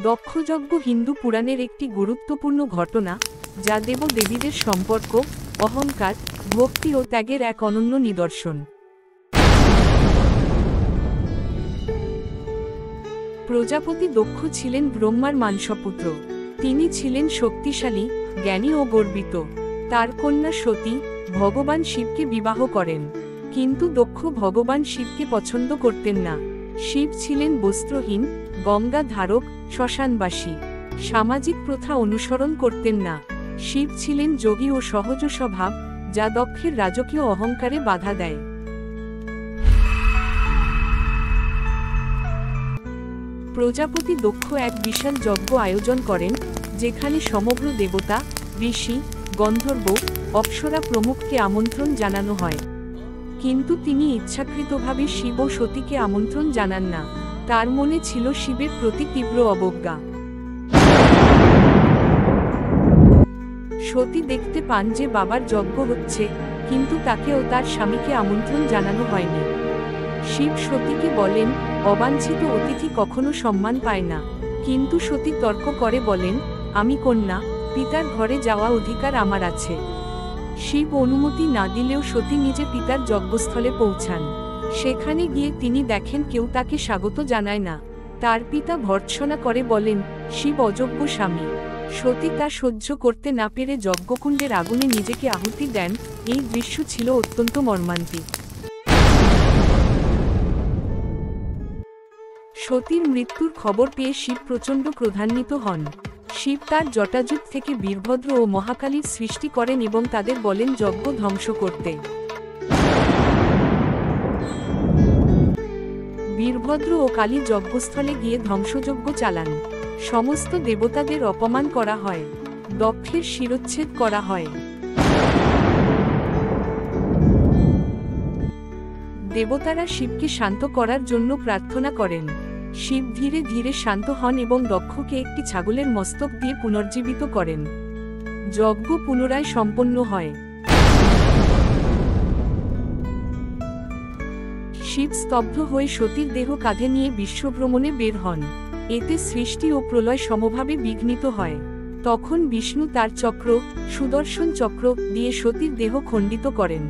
দক্ষযজ্ঞ হিন্দু পুরাণের একটি গুরুত্বপূর্ণ ঘটনা, যা দেবদেবীদের সম্পর্ক, অহংকার, ভক্তি ও ত্যাগের এক অনন্য নিদর্শন। প্রজাপতি দক্ষ ছিলেন ব্রহ্মার মানসপুত্র। তিনি ছিলেন শক্তিশালী, জ্ঞানী ও গর্বিত। তার কন্যা সতী ভগবান শিবকে বিবাহ করেন, কিন্তু দক্ষ ভগবান শিবকে পছন্দ করতেন না। শিব ছিলেন বস্ত্রহীন, গঙ্গা ধারক, শ্মশানবাসী। সামাজিক প্রথা অনুসরণ করতেন না। শিব ছিলেন যোগী ও সহজ স্বভাব, যা দক্ষের রাজকীয় অহংকারে বাধা দেয়। প্রজাপতি দক্ষ এক বিশাল যজ্ঞ আয়োজন করেন, যেখানে সমগ্র দেবতা, ঋষি, গন্ধর্ব, অপ্সরা প্রমুখকে আমন্ত্রণ জানানো হয়। কিন্তু তিনি ইচ্ছাকৃতভাবে শিব ও সতীকে আমন্ত্রণ জানান না। তার মনে ছিল শিবের প্রতি তীব্র অবজ্ঞা। সতী দেখতে পান যে বাবার যজ্ঞ হচ্ছে, কিন্তু তাকে ও তার স্বামীকে আমন্ত্রণ জানানো হয়নি। শিব সতীকে বলেন, অবাঞ্ছিত অতিথি কখনো সম্মান পায় না। কিন্তু সতী তর্ক করে বলেন, আমি কন্যা, পিতার ঘরে যাওয়া অধিকার আমার আছে। শিব অনুমতি না দিলেও সতী নিজে পিতার যজ্ঞস্থলে পৌঁছান। সেখানে গিয়ে তিনি দেখেন কেউ তাকে স্বাগত জানায় না। তার পিতা ভর্ৎসনা করে বলেন, শিব অযোগ্য স্বামী। সতী তা সহ্য করতে না পেরে যজ্ঞকুণ্ডের আগুনে নিজেকে আহুতি দেন। এই দৃশ্য ছিল অত্যন্ত মর্মান্তিক। সতীর মৃত্যুর খবর পেয়ে শিব প্রচণ্ড ক্রোধান্বিত হন। শিব তার জটাজুট থেকে বীরভদ্র ও মহাকালীর সৃষ্টি করেন এবং তাদের বলেন যজ্ঞ ধ্বংস করতে। বীরভদ্র ও কালী যজ্ঞস্থলে গিয়ে ধ্বংসযজ্ঞ চালান। সমস্ত দেবতাদের অপমান করা হয়। দক্ষের শিরচ্ছেদ করা হয়। দেবতারা শিবকে শান্ত করার জন্য প্রার্থনা করেন। শিব ধীরে ধীরে শান্ত হন এবং দক্ষকে একটি ছাগলের মস্তক দিয়ে পুনর্জীবিত করেন। যজ্ঞ পুনরায় সম্পন্ন হয়। শিব স্তব্ধ হয়ে সতীর দেহ কাঁধে নিয়ে বিশ্বভ্রমণে বের হন। এতে সৃষ্টি ও প্রলয় সমভাবে বিঘ্নিত হয়। তখন বিষ্ণু তার চক্র, সুদর্শন চক্র দিয়ে সতীর দেহ খণ্ডিত করেন।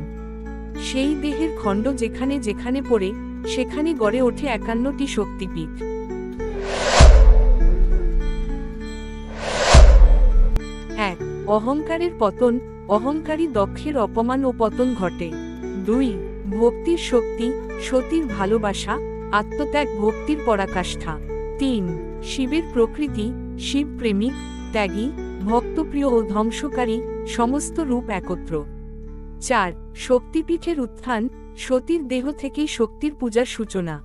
সেই দেহের খণ্ড যেখানে যেখানে পড়ে, সেখানে গড়ে ওঠে 51টি শক্তিপীঠ। এক, অহংকারের পতন। অহংকারী দক্ষের অপমান ও পতন ঘটে। 2, ভক্তির শক্তি। সতীর ভালোবাসা, আত্মত্যাগ ভক্তির পরাকাষ্ঠা। 3, শিবের প্রকৃতি। শিব প্রেমিক, ত্যাগী, ভক্তপ্রিয় ও ধ্বংসকারী, সমস্ত রূপ একত্র। 4, শক্তিপীঠের উত্থান। সতীর দেহ থেকেই শক্তির পূজার সূচনা।